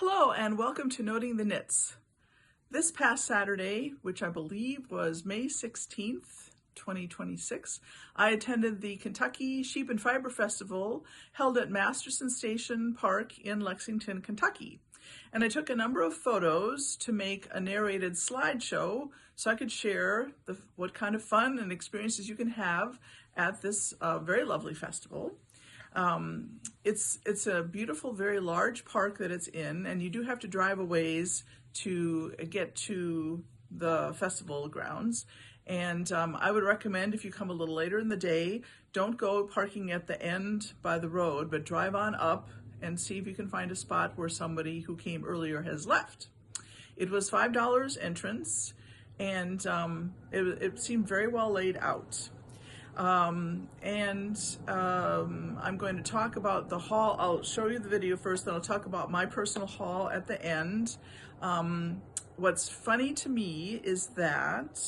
Hello and welcome to Noting the Knits. This past Saturday, which I believe was May 16th, 2026, I attended the Kentucky Sheep and Fiber Festival held at Masterson Station Park in Lexington, Kentucky. And I took a number of photos to make a narrated slideshow so I could share what kind of fun and experiences you can have at this very lovely festival. It's a beautiful, very large park that it's in, and you do have to drive a ways to get to the festival grounds. And I would recommend, if you come a little later in the day, don't go parking at the end by the road, but drive on up and see if you can find a spot where somebody who came earlier has left. It was $5 entrance, and it seemed very well laid out. I'm going to talk about the haul. I'll show you the video first, then I'll talk about my personal haul at the end. What's funny to me is that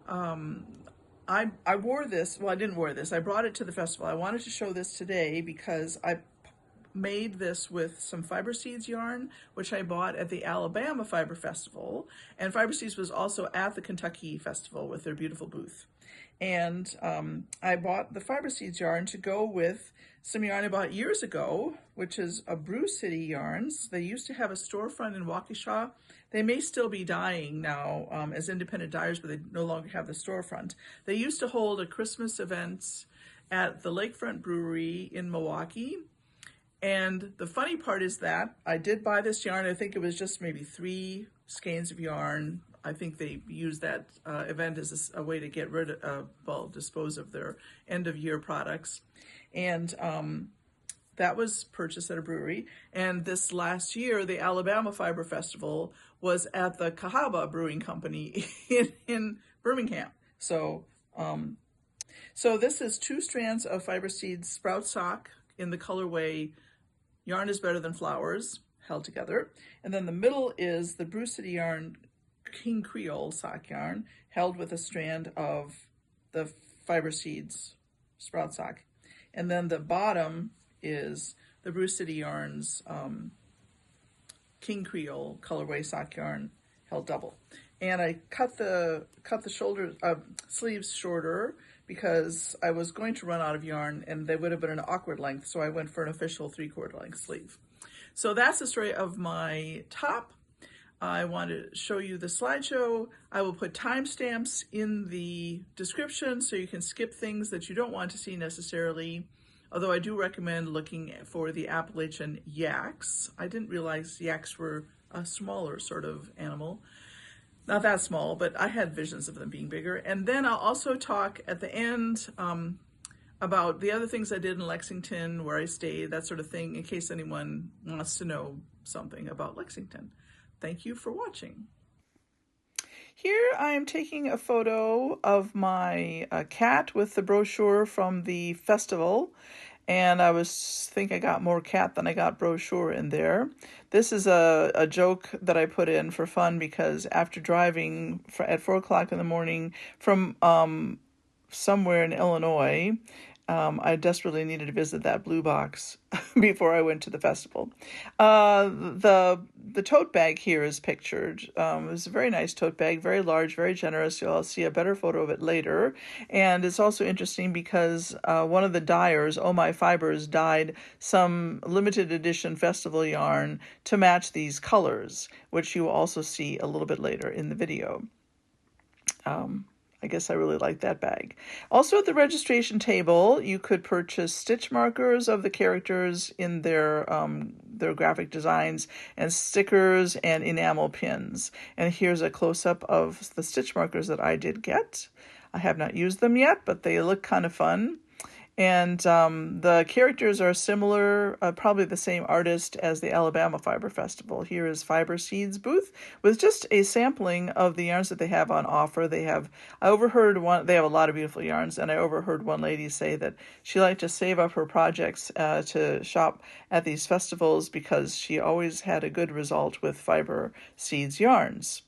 I wore this. Well, I didn't wear this. I brought it to the festival. I wanted to show this today because I made this with some fiber seeds yarn, which I bought at the Alabama Fiber Festival. And Fiber Seeds was also at the Kentucky Festival with their beautiful booth. And I bought the fiber seeds yarn to go with some yarn I bought years ago, which is a Brew City yarns. They used to have a storefront in Waukesha. They may still be dying now as independent dyers, but they no longer have the storefront. They used to hold a Christmas event at the Lakefront Brewery in Milwaukee. And the funny part is that I did buy this yarn. I think it was just maybe 3 skeins of yarn. I think they used that event as a way to get rid of, dispose of their end of year products. And that was purchased at a brewery. And this last year, the Alabama Fiber Festival was at the Cahaba Brewing Company in Birmingham. So this is 2 strands of fiber seeds sprout sock in the colorway Yarn is Better Than Flowers, held together. And then the middle is the Brew City yarn King Creole sock yarn, held with a strand of the fiber seeds sprout sock. And then the bottom is the Brew City yarns King Creole colorway sock yarn, held double. And I cut the sleeves shorter because I was going to run out of yarn and they would have been an awkward length, so I went for an official 3/4 length sleeve. So that's the story of my top. I want to show you the slideshow. I will put timestamps in the description so you can skip things that you don't want to see necessarily, although I do recommend looking for the Appalachian Yaks. I didn't realize yaks were a smaller sort of animal. Not that small, but I had visions of them being bigger. And then I'll also talk at the end about the other things I did in Lexington, where I stayed, that sort of thing, in case anyone wants to know something about Lexington. Thank you for watching. Here I'm taking a photo of my cat with the brochure from the festival. And I think I got more cat than I got brochure in there. This is a joke that I put in for fun because after driving at 4 o'clock in the morning from somewhere in Illinois, I desperately needed to visit that blue box before I went to the festival. The tote bag here is pictured. It's a very nice tote bag, very large, very generous. You'll see a better photo of it later. And it's also interesting because one of the dyers, ohmi Fibers, dyed some limited edition festival yarn to match these colors, which you will also see a little bit later in the video. I guess I really like that bag. Also at the registration table, you could purchase stitch markers of the characters in their graphic designs and stickers and enamel pins. And here's a close-up of the stitch markers that I did get. I have not used them yet, but they look kind of fun. And the characters are similar, probably the same artist as the Alabama Fiber Festival. Here is Fiber Seeds booth with just a sampling of the yarns that they have on offer. They have a lot of beautiful yarns, and I overheard one lady say that she liked to save up her projects to shop at these festivals because she always had a good result with Fiber Seeds yarns.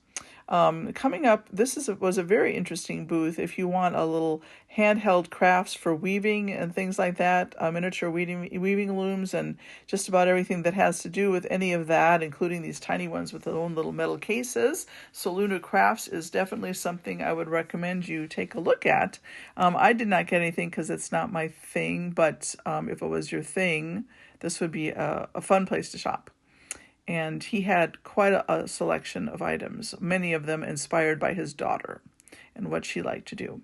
Coming up, was a very interesting booth if you want a little handheld crafts for weaving and things like that, miniature weaving looms and just about everything that has to do with any of that, including these tiny ones with their own little metal cases. SoLuna Crafts is definitely something I would recommend you take a look at. I did not get anything because it's not my thing, but if it was your thing, this would be a fun place to shop. And he had quite a selection of items, many of them inspired by his daughter and what she liked to do.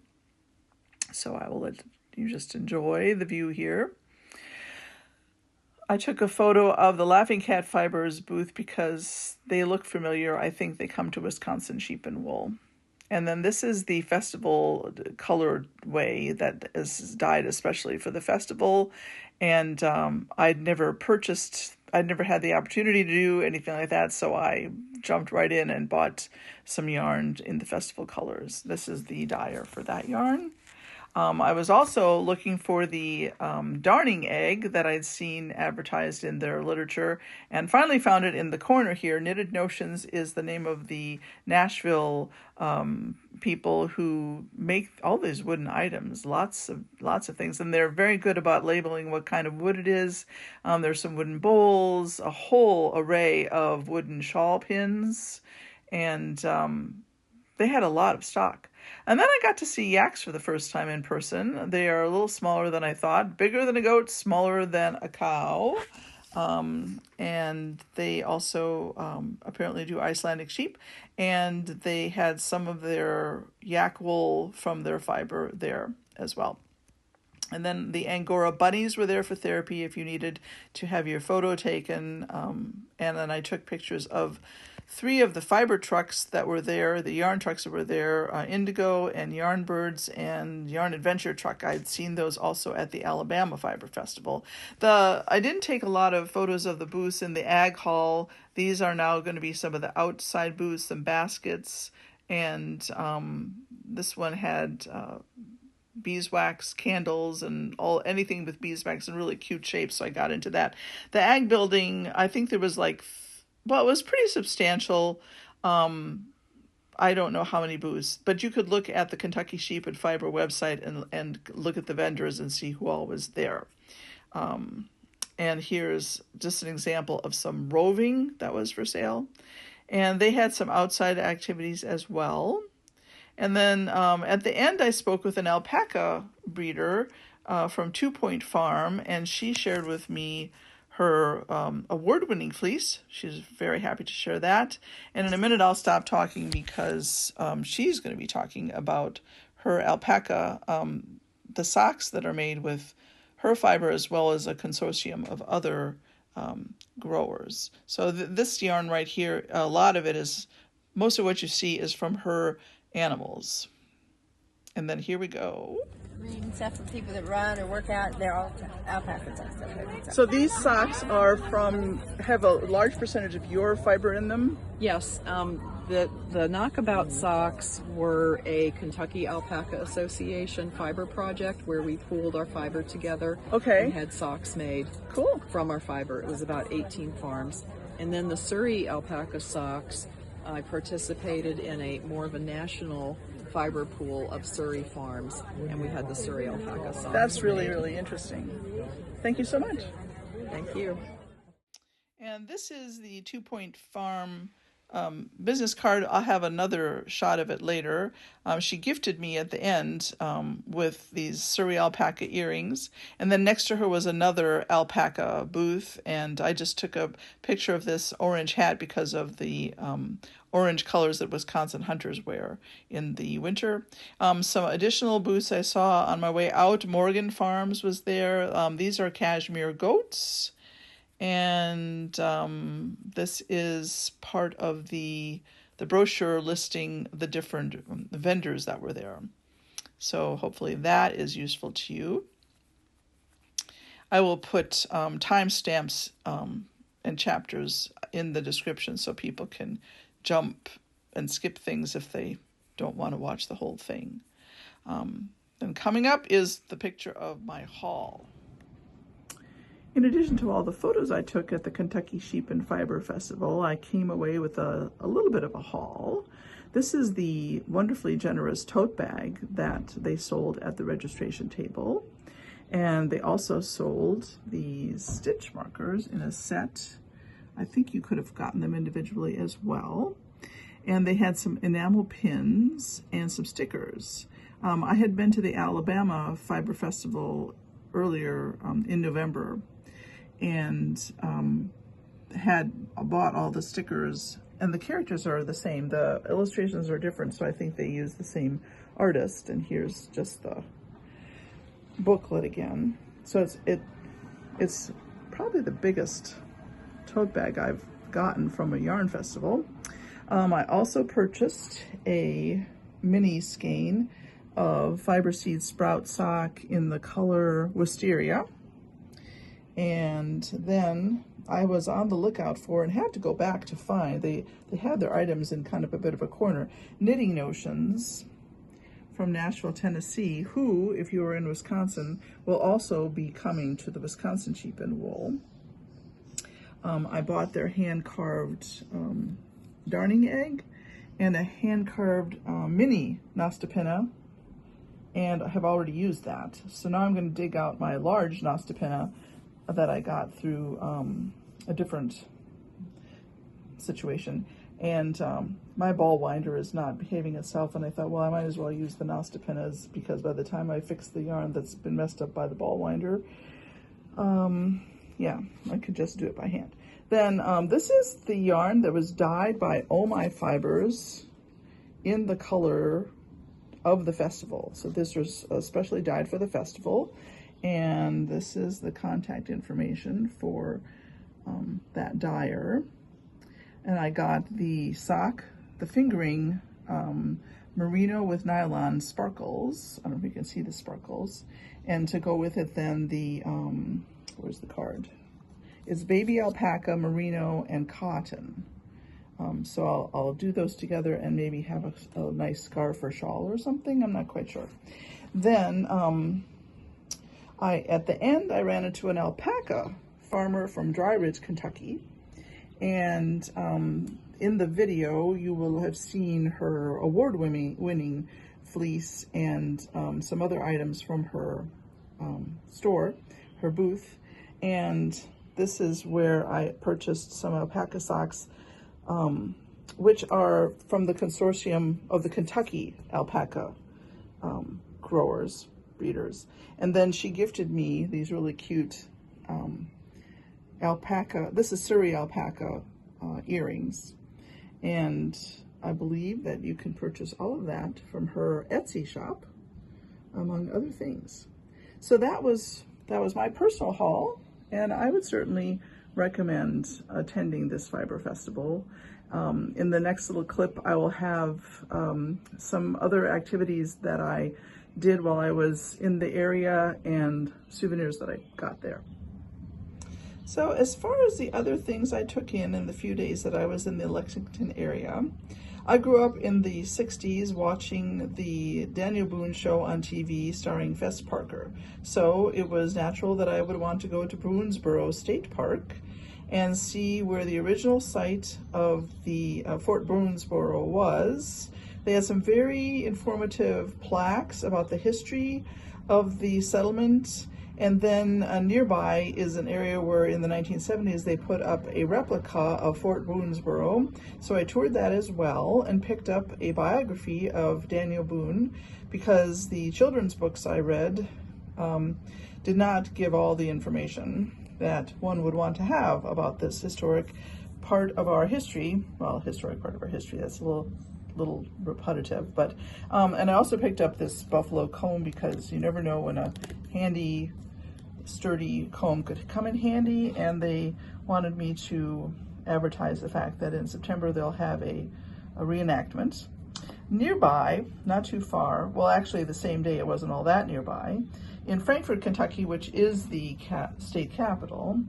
So I will let you just enjoy the view here. I took a photo of the Laughing Cat Fibers booth because they look familiar. I think they come to Wisconsin Sheep and Wool. And then this is the festival colored way that is dyed especially for the festival. And I'd never had the opportunity to do anything like that, so I jumped right in and bought some yarn in the festival colors. This is the dyer for that yarn. I was also looking for the darning egg that I'd seen advertised in their literature and finally found it in the corner here. Knitted Notions is the name of the Nashville people who make all these wooden items, lots of things, and they're very good about labeling what kind of wood it is. There's some wooden bowls, a whole array of wooden shawl pins, and they had a lot of stock. And then I got to see yaks for the first time in person. They are a little smaller than I thought, bigger than a goat, smaller than a cow. And they also apparently do Icelandic sheep. And they had some of their yak wool from their fiber there as well. And then the Angora bunnies were there for therapy if you needed to have your photo taken. And then I took pictures of 3 of the fiber trucks that were there, the yarn trucks that were there, Indigo and Yarn Birds and Yarn Adventure truck. I'd seen those also at the Alabama Fiber Festival. I didn't take a lot of photos of the booths in the Ag Hall. These are now going to be some of the outside booths and baskets. And this one had beeswax candles and anything with beeswax in really cute shapes, so I got into that. The Ag building, I think there was it was pretty substantial. I don't know how many booths, but you could look at the Kentucky Sheep and Fiber website and look at the vendors and see who all was there. And here's just an example of some roving that was for sale. And they had some outside activities as well. And then at the end, I spoke with an alpaca breeder from 2 Point Farm, and she shared with me her award-winning fleece. She's very happy to share that. And in a minute, I'll stop talking because she's going to be talking about her alpaca, the socks that are made with her fiber, as well as a consortium of other growers. So this yarn right here, a lot of it is, most of what you see is from her animals. And then here we go. Reading stuff for people that run or work out, they're all alpacas and stuff. So these socks have a large percentage of your fiber in them? Yes. The Knockabout socks were a Kentucky Alpaca Association fiber project where we pooled our fiber together. Okay. And had socks made. Cool. From our fiber. It was about 18 farms. And then the Surrey Alpaca socks, I participated in more of a national fiber pool of Surrey farms, and we had the Surrey alpaca socks. That's really, really interesting. Thank you so much. Thank you. And this is the 2 Point Farm business card. I'll have another shot of it later. She gifted me at the end with these Surrey alpaca earrings, and then next to her was another alpaca booth, and I just took a picture of this orange hat because of the orange colors that Wisconsin hunters wear in the winter. Some additional booths I saw on my way out. Morgan Farms was there. These are cashmere goats. And this is part of the brochure listing the different vendors that were there. So hopefully that is useful to you. I will put timestamps and chapters in the description so people can jump and skip things if they don't want to watch the whole thing. Then coming up is the picture of my haul. In addition to all the photos I took at the Kentucky Sheep and Fiber Festival, I came away with a little bit of a haul. This is the wonderfully generous tote bag that they sold at the registration table. And they also sold these stitch markers in a set. I think you could have gotten them individually as well. And they had some enamel pins and some stickers. I had been to the Alabama Fiber Festival earlier in November and had bought all the stickers, and the characters are the same. The illustrations are different, so I think they use the same artist. And here's just the booklet again. So it's probably the biggest tote bag I've gotten from a yarn festival. I also purchased a mini skein of fiber seed sprout sock in the color Wisteria. And then I was on the lookout for, and had to go back to find, they had their items in kind of a bit of a corner, Knitting Notions from Nashville, Tennessee, who, if you are in Wisconsin, will also be coming to the Wisconsin Sheep and Wool. I bought their hand-carved darning egg and a hand-carved mini Nostapena, and I have already used that. So now I'm going to dig out my large Nostapena that I got through a different situation. And my ball winder is not behaving itself, and I thought, well, I might as well use the Nostapenas, because by the time I fix the yarn that's been messed up by the ball winder, yeah, I could just do it by hand. Then this is the yarn that was dyed by ohmi fibers in the color of the festival. So this was especially dyed for the festival, and this is the contact information for that dyer. And I got the sock, the fingering merino with nylon sparkles. I don't know if you can see the sparkles. And to go with it then the, where's the card? It's baby alpaca, merino, and cotton. So I'll do those together and maybe have a nice scarf or shawl or something. I'm not quite sure. Then at the end, I ran into an alpaca farmer from Dry Ridge, Kentucky. And in the video, you will have seen her award-winning fleece and some other items from her store, her booth. And this is where I purchased some alpaca socks, which are from the consortium of the Kentucky alpaca growers, breeders. And then she gifted me these really cute alpaca, this is Surrey alpaca earrings. And I believe that you can purchase all of that from her Etsy shop, among other things. So that was my personal haul, and I would certainly recommend attending this fiber festival. In the next little clip, I will have some other activities that I did while I was in the area and souvenirs that I got there. So as far as the other things I took in the few days that I was in the Lexington area, I grew up in the 60s watching the Daniel Boone show on TV starring Fess Parker. So it was natural that I would want to go to Boonesboro State Park and see where the original site of the Fort Boonesboro was. They had some very informative plaques about the history of the settlement. And then nearby is an area where in the 1970s they put up a replica of Fort Boonesboro. So I toured that as well and picked up a biography of Daniel Boone, because the children's books I read did not give all the information that one would want to have about this historic part of our history. Well, historic part of our history, that's a little repetitive, but and I also picked up this buffalo comb, because you never know when a handy sturdy comb could come in handy, and they wanted me to advertise the fact that in September they'll have a reenactment. Nearby, not too far, well actually the same day, it wasn't all that nearby, in Frankfort, Kentucky, which is the state capital,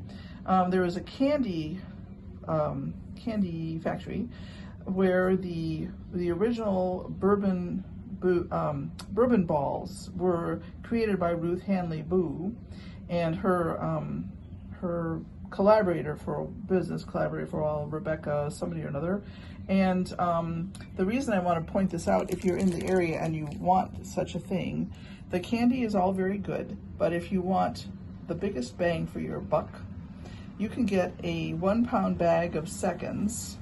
there was a candy factory where the original bourbon balls were created by Ruth Handley Boo, and her her collaborator for business, collaborator for a while, Rebecca, somebody or another. And the reason I want to point this out, if you're in the area and you want such a thing, the candy is all very good, but if you want the biggest bang for your buck, you can get a 1 pound bag of seconds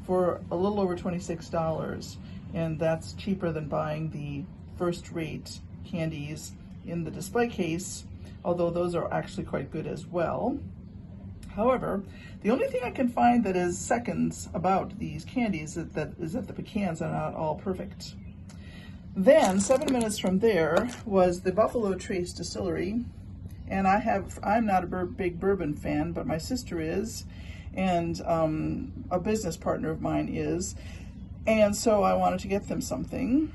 for a little over $26, and that's cheaper than buying the first-rate candies in the display case, although those are actually quite good as well. However, the only thing I can find that is seconds about these candies is that the pecans are not all perfect. Then 7 minutes from there was the Buffalo Trace Distillery, and I'm not a big bourbon fan, but my sister is, and a business partner of mine is, and so I wanted to get them something.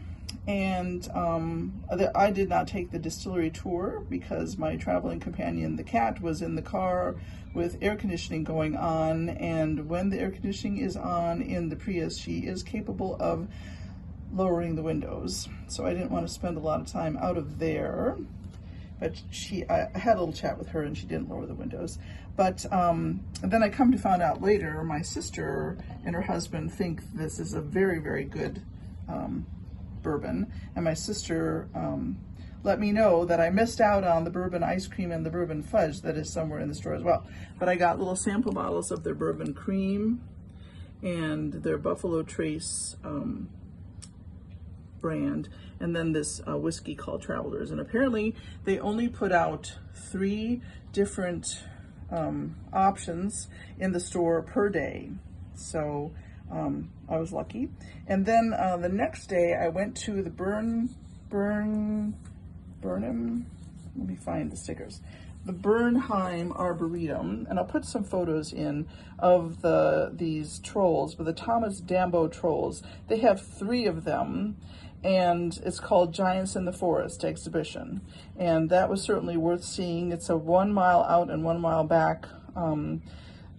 And I did not take the distillery tour because my traveling companion, the cat, was in the car with air conditioning going on, and when the air conditioning is on in the Prius, she is capable of lowering the windows. So I didn't want to spend a lot of time out of there, but I had a little chat with her and she didn't lower the windows. But then I come to find out later, my sister and her husband think this is a very, very good bourbon, and my sister let me know that I missed out on the bourbon ice cream and the bourbon fudge that is somewhere in the store as well. But I got little sample bottles of their bourbon cream and their Buffalo Trace brand, and then this whiskey called Travelers. And apparently they only put out 3 different options in the store per day. So I was lucky. And then the next day I went to the Burnham, let me find the stickers. The Bernheim Arboretum, and I'll put some photos in of these trolls, but the Thomas Dambo trolls. They have 3 of them, and it's called Giants in the Forest exhibition. And that was certainly worth seeing. It's a 1 mile out and 1 mile back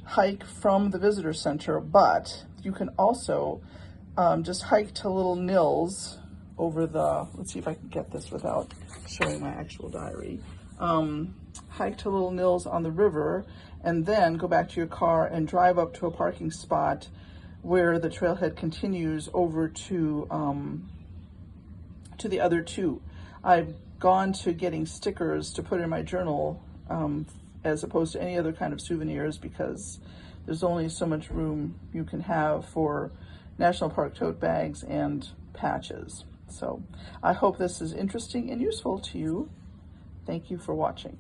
hike from the visitor center, but you can also just hike to Little Nils over let's see if I can get this without showing my actual diary. Hike to Little Nils on the river, and then go back to your car and drive up to a parking spot where the trailhead continues over to the other 2. I've gone to getting stickers to put in my journal as opposed to any other kind of souvenirs, because there's only so much room you can have for national park tote bags and patches. So I hope this is interesting and useful to you. Thank you for watching.